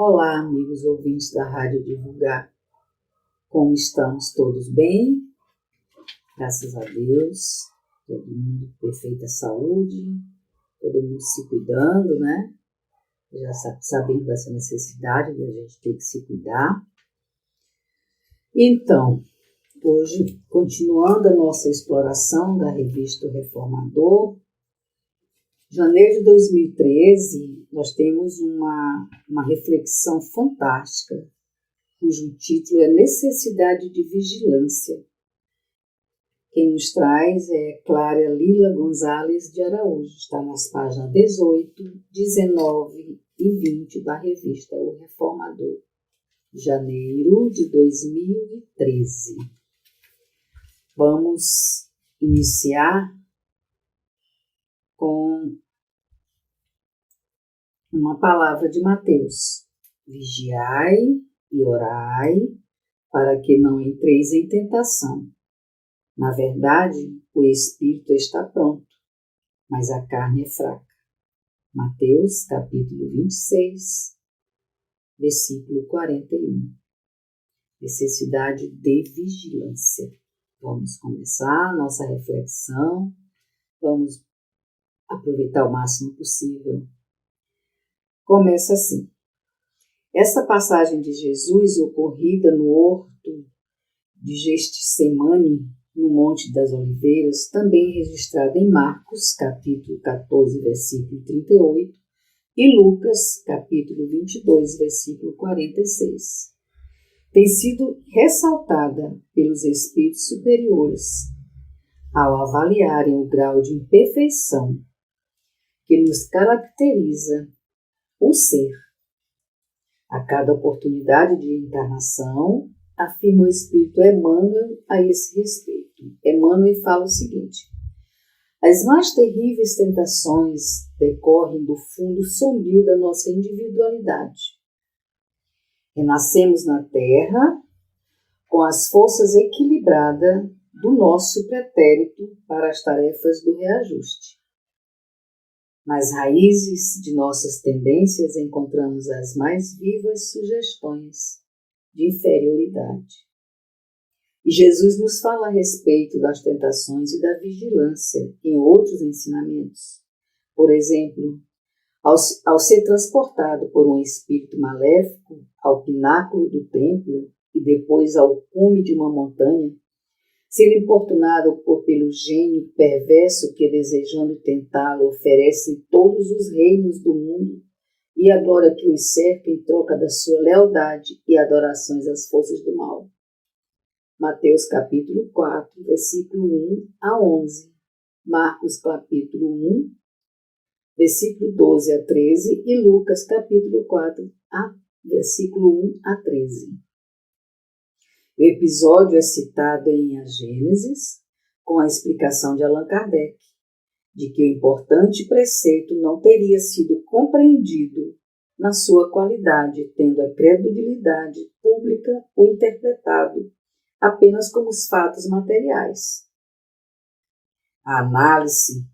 Olá, amigos ouvintes da Rádio Divulgar. Como estamos? Todos bem? Graças a Deus. Todo mundo com perfeita saúde, todo mundo se cuidando, né? Já sabendo dessa necessidade de a gente ter que se cuidar. Então, hoje, continuando a nossa exploração da revista O Reformador, janeiro de 2013, nós temos uma reflexão fantástica, cujo título é Necessidade de Vigilância. Quem nos traz é Clara Lila Gonzalez de Araújo. Está nas páginas 18, 19 e 20 da revista O Reformador, janeiro de 2013. Vamos iniciar com uma palavra de Mateus. Vigiai e orai para que não entreis em tentação. Na verdade, o espírito está pronto, mas a carne é fraca. Mateus, capítulo 26, versículo 41. Necessidade de vigilância. Vamos começar a nossa reflexão. Vamos aproveitar o máximo possível. Começa assim. Essa passagem de Jesus, ocorrida no horto de Getsemane, no Monte das Oliveiras, também registrada em Marcos, capítulo 14, versículo 38, e Lucas, capítulo 22, versículo 46. Tem sido ressaltada pelos espíritos superiores ao avaliarem o grau de imperfeição que nos caracteriza o ser. A cada oportunidade de encarnação, afirma o Espírito Emmanuel a esse respeito. Emmanuel fala o seguinte: as mais terríveis tentações decorrem do fundo sombrio da nossa individualidade. Renascemos na Terra com as forças equilibradas do nosso pretérito para as tarefas do reajuste. Nas raízes de nossas tendências encontramos as mais vivas sugestões de inferioridade. E Jesus nos fala a respeito das tentações e da vigilância em outros ensinamentos. Por exemplo, ao ser transportado por um espírito maléfico ao pináculo do templo e depois ao cume de uma montanha, sendo importunado pelo gênio perverso que, desejando tentá-lo, oferece todos os reinos do mundo e a glória que os cerca em troca da sua lealdade e adorações às forças do mal. Mateus capítulo 4, versículo 1 a 11. Marcos capítulo 1, versículo 12 a 13 e Lucas capítulo 4, versículo 1 a 13. O episódio é citado em A Gênesis, com a explicação de Allan Kardec, de que o importante preceito não teria sido compreendido na sua qualidade, tendo a credulidade pública o interpretado apenas como os fatos materiais. A análise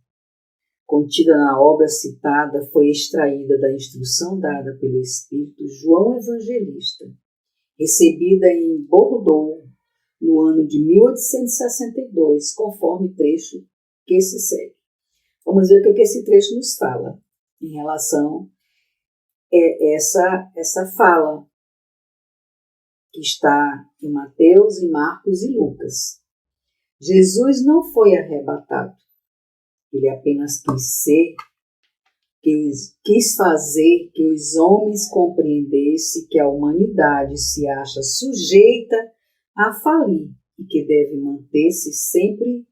contida na obra citada foi extraída da instrução dada pelo Espírito João Evangelista, recebida em Bordeaux no ano de 1862, conforme trecho que se segue. Vamos ver o que esse trecho nos fala em relação a essa fala que está em Mateus, em Marcos e Lucas. Jesus não foi arrebatado. Ele apenas quis fazer que os homens compreendessem que a humanidade se acha sujeita a falir e que deve manter-se sempre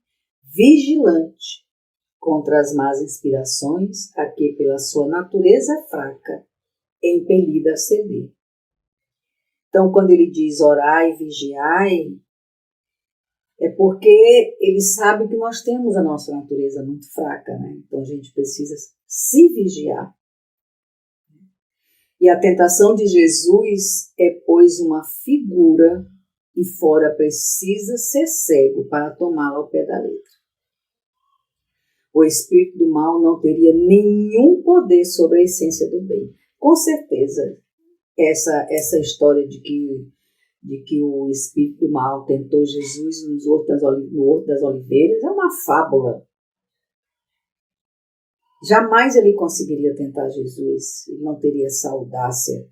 vigilante contra as más inspirações a que, pela sua natureza fraca, é impelida a ceder. Então, quando ele diz orai e vigiai, é porque ele sabe que nós temos a nossa natureza muito fraca, né? Então a gente precisa se vigiar. E a tentação de Jesus é, pois, uma figura e fora precisa ser cego para tomá-la ao pé da letra. O espírito do mal não teria nenhum poder sobre a essência do bem. Com certeza, essa história de que o espírito do mal tentou Jesus no Horto das Oliveiras é uma fábula. Jamais ele conseguiria tentar Jesus, ele não teria essa audácia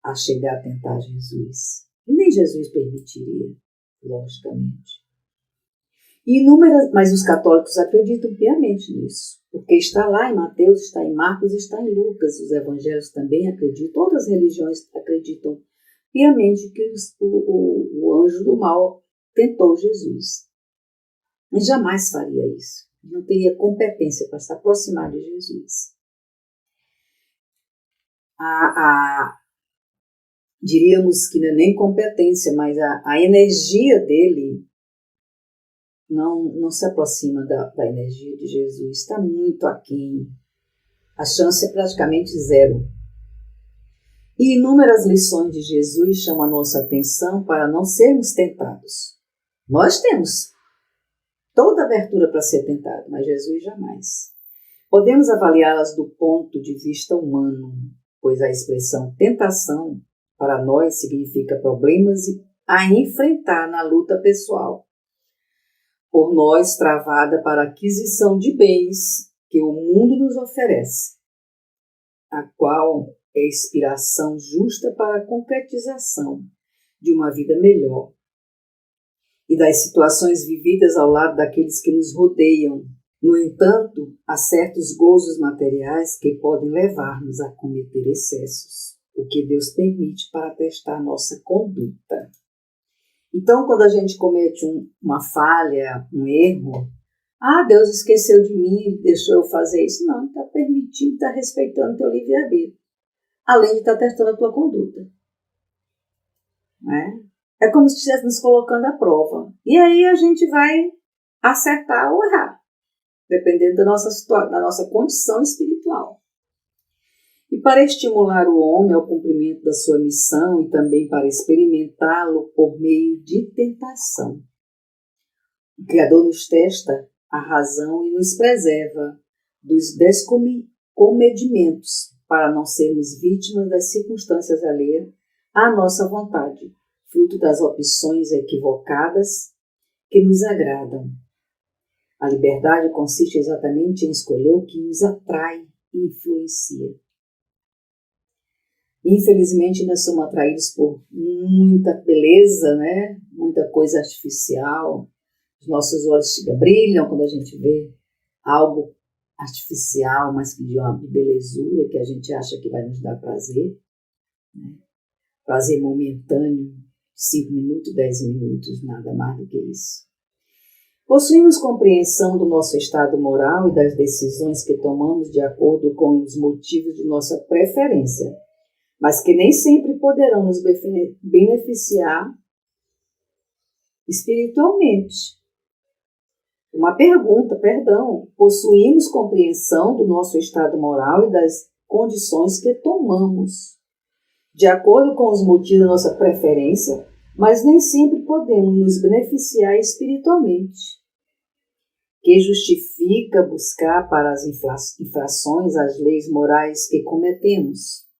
a chegar a tentar Jesus. E nem Jesus permitiria, logicamente. Mas os católicos acreditam piamente nisso, porque está lá em Mateus, está em Marcos, está em Lucas, os evangelhos também acreditam, todas as religiões acreditam piamente que o anjo do mal tentou Jesus. Mas jamais faria isso. Não teria competência para se aproximar de Jesus. Diríamos que não é nem competência, mas a energia dele não se aproxima da energia de Jesus. Está muito aquém. A chance é praticamente zero. E inúmeras lições de Jesus chamam a nossa atenção para não sermos tentados. Nós temos toda a abertura para ser tentado, mas Jesus jamais. Podemos avaliá-las do ponto de vista humano, pois a expressão tentação para nós significa problemas a enfrentar na luta pessoal, por nós travada para a aquisição de bens que o mundo nos oferece, a qual é inspiração justa para a concretização de uma vida melhor e das situações vividas ao lado daqueles que nos rodeiam. No entanto, há certos gozos materiais que podem levar-nos a cometer excessos, o que Deus permite para testar nossa conduta. Então, quando a gente comete uma falha, um erro, Deus esqueceu de mim, deixou eu fazer isso. Não, está permitindo, está respeitando o teu livre-arbítrio, além de estar testando a tua conduta. Né? É como se estivesse nos colocando à prova. E aí a gente vai acertar ou errar, dependendo da nossa condição espiritual. E para estimular o homem ao cumprimento da sua missão e também para experimentá-lo por meio de tentação. O Criador nos testa a razão e nos preserva dos descomedimentos para não sermos vítimas das circunstâncias alheias à nossa vontade, fruto das opções equivocadas que nos agradam. A liberdade consiste exatamente em escolher o que nos atrai e influencia. Infelizmente, nós somos atraídos por muita beleza, né? Muita coisa artificial. Os nossos olhos brilham quando a gente vê algo artificial, mas que de uma belezura que a gente acha que vai nos dar prazer. Né? Prazer momentâneo, 5 minutos, 10 minutos, nada mais do que isso. Possuímos compreensão do nosso estado moral e das decisões que tomamos de acordo com os motivos de nossa preferência, mas que nem sempre poderão nos beneficiar espiritualmente. Uma pergunta, possuímos compreensão do nosso estado moral e das condições que tomamos, de acordo com os motivos da nossa preferência, mas nem sempre podemos nos beneficiar espiritualmente. Que justifica buscar para as infrações as leis morais que cometemos?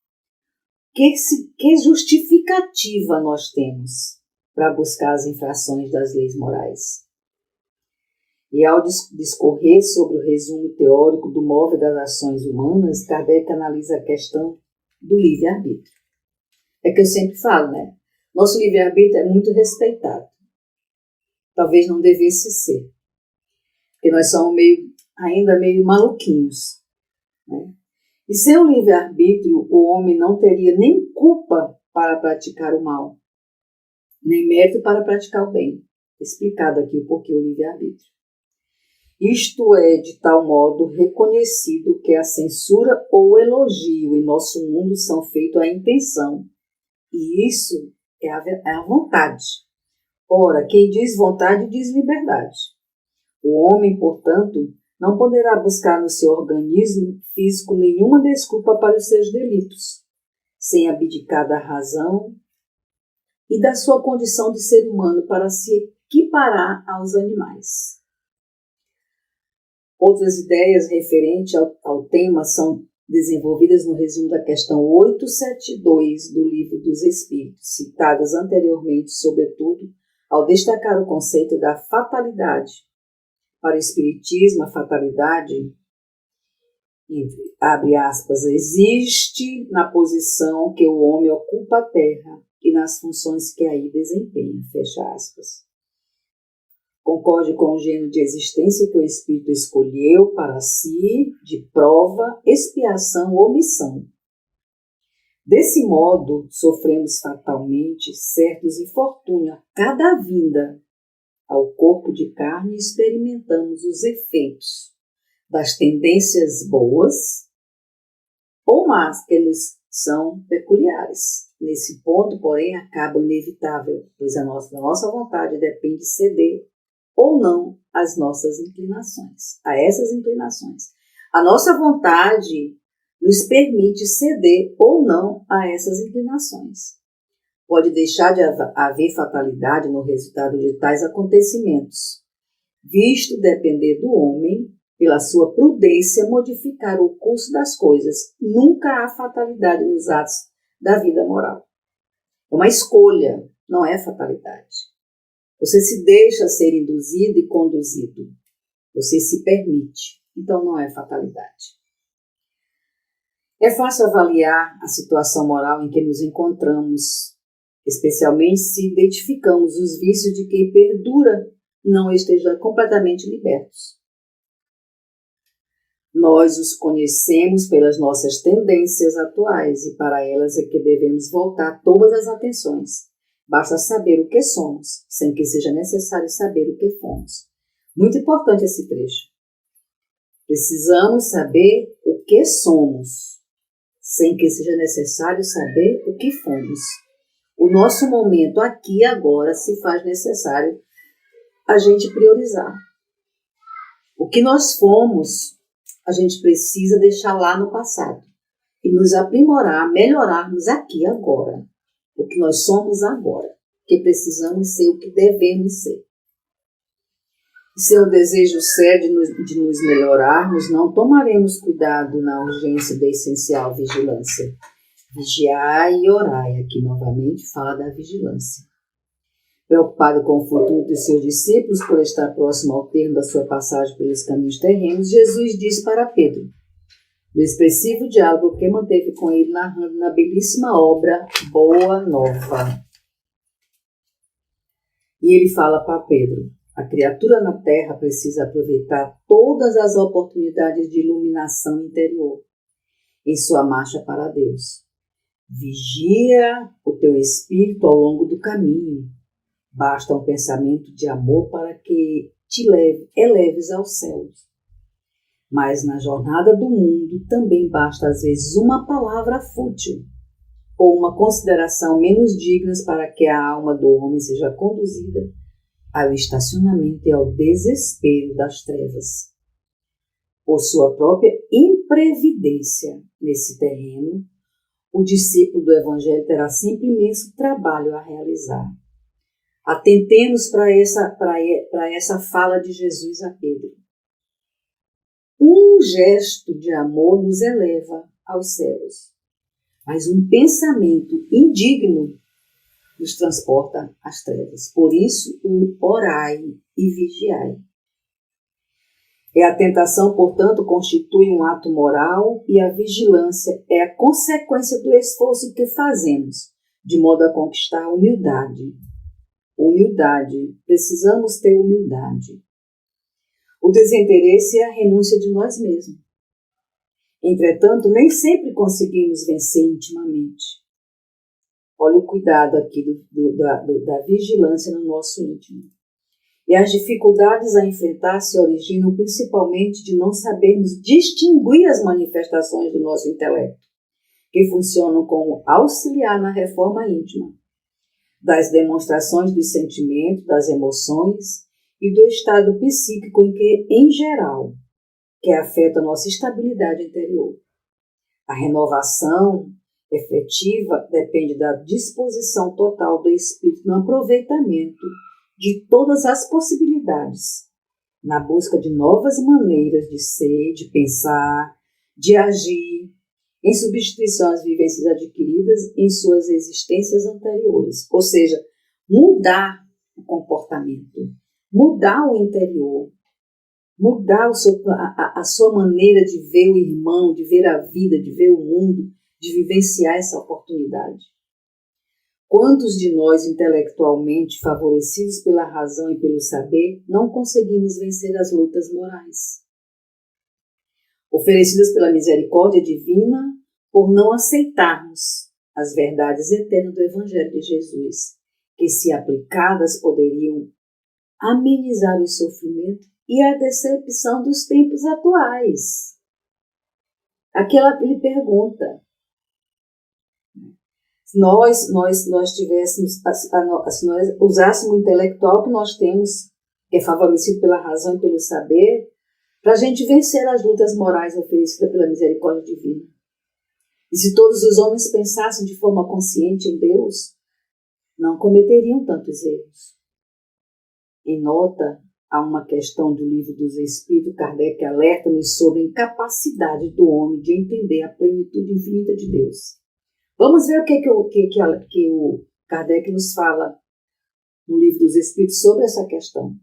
Que justificativa nós temos para buscar as infrações das leis morais? E ao discorrer sobre o resumo teórico do móvel das ações humanas, Kardec analisa a questão do livre-arbítrio. É que eu sempre falo, né? Nosso livre-arbítrio é muito respeitado. Talvez não devesse ser. Porque nós somos ainda meio maluquinhos. Né? E sem o livre-arbítrio, o homem não teria nem culpa para praticar o mal, nem mérito para praticar o bem. Explicado aqui o porquê o livre-arbítrio. Isto é de tal modo reconhecido que a censura ou o elogio em nosso mundo são feitos à intenção. E isso é a vontade. Ora, quem diz vontade diz liberdade. O homem, portanto, não poderá buscar no seu organismo físico nenhuma desculpa para os seus delitos, sem abdicar da razão e da sua condição de ser humano para se equiparar aos animais. Outras ideias referentes ao tema são desenvolvidas no resumo da questão 872 do Livro dos Espíritos, citadas anteriormente, sobretudo, ao destacar o conceito da fatalidade. Para o Espiritismo, a fatalidade, abre aspas, existe na posição que o homem ocupa a Terra e nas funções que aí desempenha, fecha aspas. Concorde com o gênero de existência que o Espírito escolheu para si, de prova, expiação ou missão. Desse modo, sofremos fatalmente certos infortúnios a cada vinda ao corpo de carne e experimentamos os efeitos das tendências boas ou más que nos são peculiares. Nesse ponto, porém, acaba inevitável, pois da nossa vontade depende ceder ou não às nossas inclinações, a essas inclinações. A nossa vontade nos permite ceder ou não a essas inclinações. Pode deixar de haver fatalidade no resultado de tais acontecimentos, visto depender do homem, pela sua prudência, modificar o curso das coisas. Nunca há fatalidade nos atos da vida moral. É uma escolha, não é fatalidade. Você se deixa ser induzido e conduzido. Você se permite. Então não é fatalidade. É fácil avaliar a situação moral em que nos encontramos, especialmente se identificamos os vícios de quem perdura não esteja completamente libertos. Nós os conhecemos pelas nossas tendências atuais e para elas é que devemos voltar todas as atenções. Basta saber o que somos, sem que seja necessário saber o que fomos. Muito importante esse trecho. Precisamos saber o que somos, sem que seja necessário saber o que fomos. O nosso momento aqui e agora se faz necessário a gente priorizar. O que nós fomos, a gente precisa deixar lá no passado e nos aprimorar, melhorarmos aqui e agora. O que nós somos agora, que precisamos ser o que devemos ser. Se é um desejo sério de nos melhorarmos, não tomaremos cuidado na urgência da essencial vigilância. Vigiai e orai, aqui novamente fala da vigilância. Preocupado com o futuro de seus discípulos por estar próximo ao termo da sua passagem pelos caminhos terrenos, Jesus disse para Pedro, no expressivo diálogo que manteve com ele, narrando na belíssima obra Boa Nova. E ele fala para Pedro, a criatura na terra precisa aproveitar todas as oportunidades de iluminação interior em sua marcha para Deus. Vigia o teu espírito ao longo do caminho. Basta um pensamento de amor para que te eleves aos céus. Mas na jornada do mundo também basta às vezes uma palavra fútil ou uma consideração menos digna para que a alma do homem seja conduzida ao estacionamento e ao desespero das trevas. Por sua própria imprevidência nesse terreno, o discípulo do Evangelho terá sempre imenso trabalho a realizar. Atentemos para essa fala de Jesus a Pedro. Um gesto de amor nos eleva aos céus, mas um pensamento indigno nos transporta às trevas. Por isso, o orai e vigiai. A tentação, portanto, constitui um ato moral e a vigilância é a consequência do esforço que fazemos, de modo a conquistar a humildade. Humildade, precisamos ter humildade. O desinteresse é a renúncia de nós mesmos. Entretanto, nem sempre conseguimos vencer intimamente. Olha o cuidado aqui da vigilância no nosso íntimo. E as dificuldades a enfrentar se originam principalmente de não sabermos distinguir as manifestações do nosso intelecto, que funcionam como auxiliar na reforma íntima, das demonstrações dos sentimentos, das emoções e do estado psíquico em geral, que afeta a nossa estabilidade interior. A renovação efetiva depende da disposição total do espírito no aproveitamento de todas as possibilidades, na busca de novas maneiras de ser, de pensar, de agir, em substituição às vivências adquiridas em suas existências anteriores. Ou seja, mudar o comportamento, mudar o interior, mudar a sua maneira de ver o irmão, de ver a vida, de ver o mundo, de vivenciar essa oportunidade. Quantos de nós, intelectualmente favorecidos pela razão e pelo saber, não conseguimos vencer as lutas morais, oferecidas pela misericórdia divina, por não aceitarmos as verdades eternas do Evangelho de Jesus, que, se aplicadas, poderiam amenizar o sofrimento e a decepção dos tempos atuais? Aqui ele pergunta: se nós tivéssemos, se nós usássemos o intelectual que nós temos, que é favorecido pela razão e pelo saber, para a gente vencer as lutas morais oferecidas pela misericórdia divina. E se todos os homens pensassem de forma consciente em Deus, não cometeriam tantos erros. Em nota a uma questão do Livro dos Espíritos, Kardec alerta-nos sobre a incapacidade do homem de entender a plenitude infinita de Deus. Vamos ver o que o Kardec nos fala no Livro dos Espíritos sobre essa questão.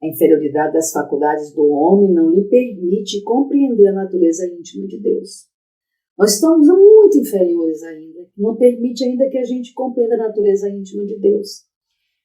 A inferioridade das faculdades do homem não lhe permite compreender a natureza íntima de Deus. Nós estamos muito inferiores ainda, não permite ainda que a gente compreenda a natureza íntima de Deus.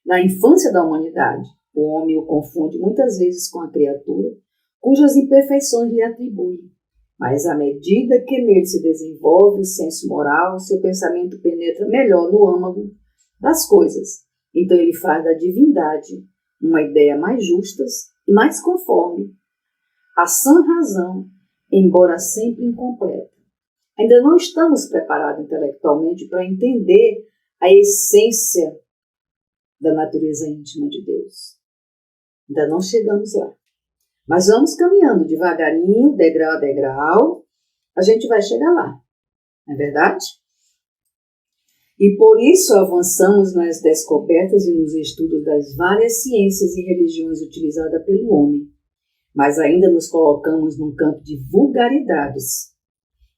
Na infância da humanidade, o homem o confunde muitas vezes com a criatura, cujas imperfeições lhe atribuem. Mas à medida que nele se desenvolve o senso moral, seu pensamento penetra melhor no âmago das coisas. Então ele faz da divindade uma ideia mais justa e mais conforme à sã razão, embora sempre incompleta. Ainda não estamos preparados intelectualmente para entender a essência da natureza íntima de Deus. Ainda não chegamos lá. Mas vamos caminhando devagarinho, degrau a degrau, a gente vai chegar lá. Não é verdade? E por isso avançamos nas descobertas e nos estudos das várias ciências e religiões utilizadas pelo homem. Mas ainda nos colocamos num campo de vulgaridades,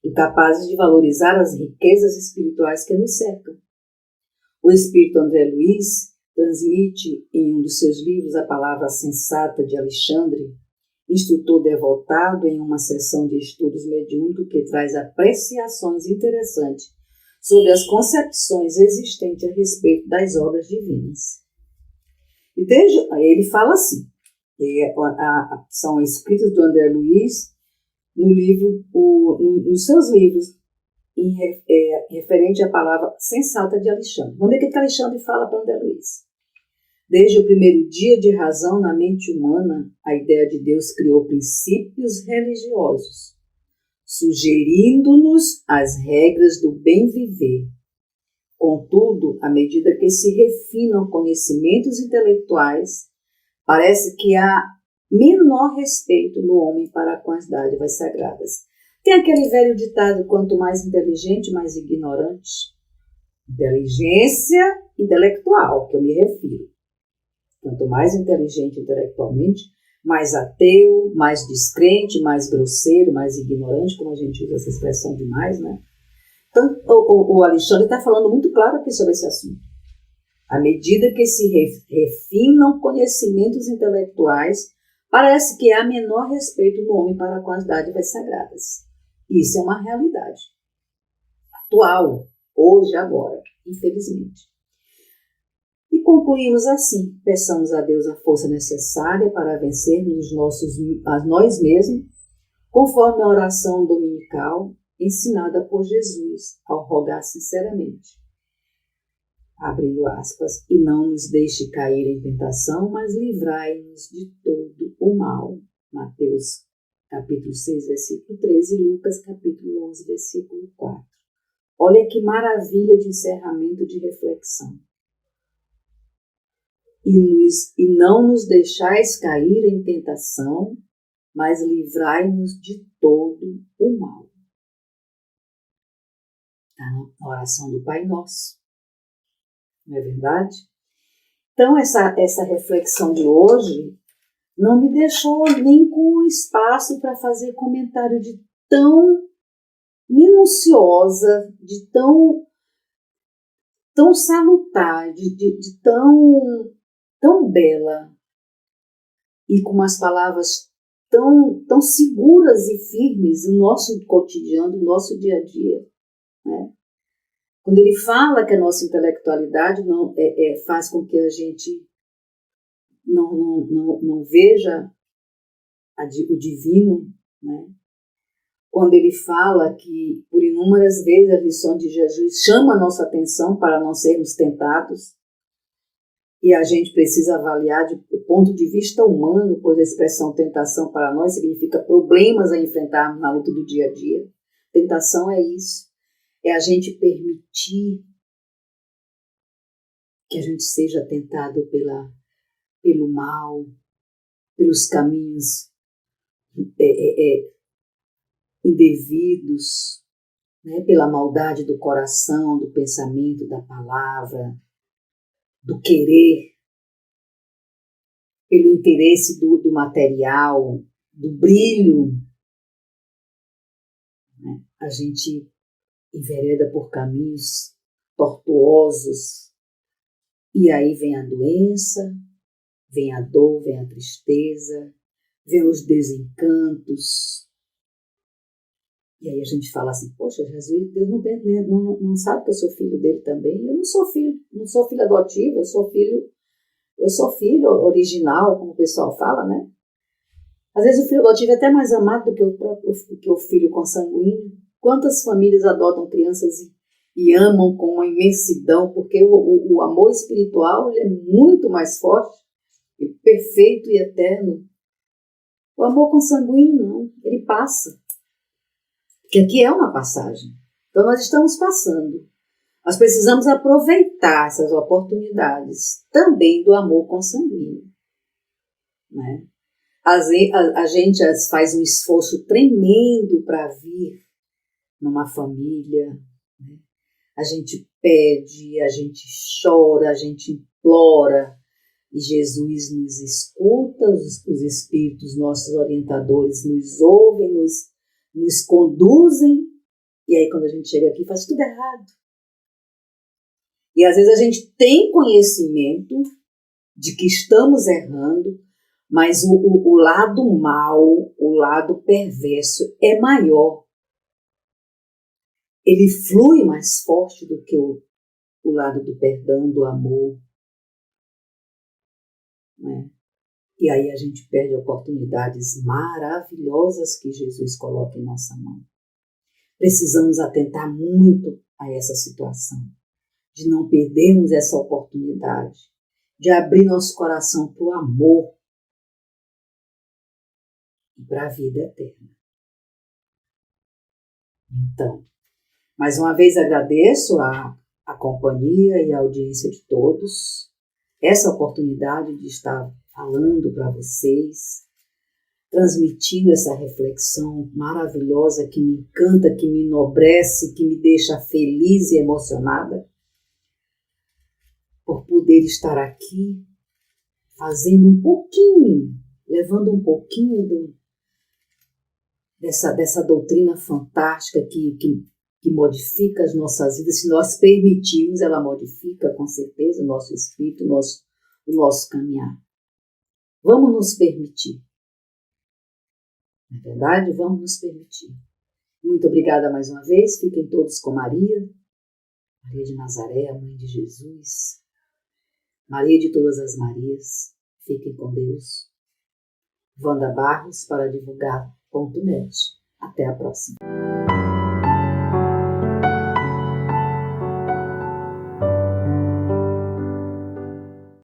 incapazes de valorizar as riquezas espirituais que nos cercam. O espírito André Luiz transmite em um dos seus livros a palavra sensata de Alexandre, instrutor devotado em uma sessão de estudos mediúnicos que traz apreciações interessantes sobre as concepções existentes a respeito das obras divinas. E ele fala assim, são escritos do André Luiz nos seus livros, referente à palavra sensata de Alexandre. Vamos ver o que Alexandre fala para André Luiz. Desde o primeiro dia de razão na mente humana, a ideia de Deus criou princípios religiosos, sugerindo-nos as regras do bem viver. Contudo, à medida que se refinam conhecimentos intelectuais, parece que há menor respeito no homem para com as dádivas sagradas. Tem aquele velho ditado: quanto mais inteligente, mais ignorante. Inteligência intelectual, que eu me refiro. Quanto mais inteligente intelectualmente, mais ateu, mais descrente, mais grosseiro, mais ignorante, como a gente usa essa expressão demais, né? Então, o Alexandre está falando muito claro aqui sobre esse assunto. À medida que se refinam conhecimentos intelectuais, parece que há menor respeito no homem para com as dádivas sagradas. Isso é uma realidade atual, hoje, agora, infelizmente. E concluímos assim: peçamos a Deus a força necessária para vencermos a nós mesmos, conforme a oração dominical ensinada por Jesus, ao rogar sinceramente. Abrindo aspas, e não nos deixe cair em tentação, mas livrai-nos de todo o mal. Mateus capítulo 6, versículo 13, e Lucas capítulo 11, versículo 4. Olha que maravilha de encerramento de reflexão. E não nos deixais cair em tentação, mas livrai-nos de todo o mal. Está na oração do Pai Nosso. Não é verdade? Então, essa reflexão de hoje não me deixou nem com espaço para fazer comentário de tão minuciosa, de tão salutar, de tão bela, e com umas palavras tão seguras e firmes no nosso cotidiano, no nosso dia a dia, né? Quando ele fala que a nossa intelectualidade não faz com que a gente não veja o divino, né? Quando ele fala que, por inúmeras vezes, a lição de Jesus chama a nossa atenção para não sermos tentados, e a gente precisa avaliar do ponto de vista humano, pois a expressão tentação para nós significa problemas a enfrentarmos na luta do dia a dia. Tentação é isso, é a gente permitir que a gente seja tentado pelo mal, pelos caminhos indevidos, né, pela maldade do coração, do pensamento, da palavra, do querer, pelo interesse do material, do brilho, né? A gente envereda por caminhos tortuosos, e aí vem a doença, vem a dor, vem a tristeza, vem os desencantos. E aí a gente fala assim, poxa, Jesus, Deus não sabe que eu sou filho dele também? Eu não sou filho adotivo, eu sou filho original, como o pessoal fala, né? Às vezes o filho adotivo é até mais amado do que o filho consanguíneo. Quantas famílias adotam crianças e amam com uma imensidão, porque o amor espiritual ele é muito mais forte, e perfeito e eterno. O amor consanguíneo não, ele passa. Porque aqui é uma passagem. Então nós estamos passando. Nós precisamos aproveitar essas oportunidades também do amor consanguíneo, né? A gente faz um esforço tremendo para vir numa família, né? A gente pede, a gente chora, a gente implora, e Jesus nos escuta, os espíritos, nossos orientadores, nos ouvem, nos conduzem, e aí quando a gente chega aqui faz tudo errado. E às vezes a gente tem conhecimento de que estamos errando, mas o lado mal, o lado perverso é maior. Ele flui mais forte do que o lado do perdão, do amor, né? E aí a gente perde oportunidades maravilhosas que Jesus coloca em nossa mão. Precisamos atentar muito a essa situação, de não perdermos essa oportunidade, de abrir nosso coração para o amor e para a vida eterna. Então, mais uma vez agradeço a companhia e a audiência de todos, essa oportunidade de estar falando para vocês, transmitindo essa reflexão maravilhosa que me encanta, que me enobrece, que me deixa feliz e emocionada por poder estar aqui fazendo um pouquinho, levando um pouquinho dessa doutrina fantástica que modifica as nossas vidas. Se nós permitirmos, ela modifica com certeza o nosso espírito, o nosso caminhar. Vamos nos permitir. Na verdade, vamos nos permitir. Muito obrigada mais uma vez. Fiquem todos com Maria de Nazaré, a Mãe de Jesus. Maria de todas as Marias. Fiquem com Deus. Wanda Barros para divulgar.net. Até a próxima.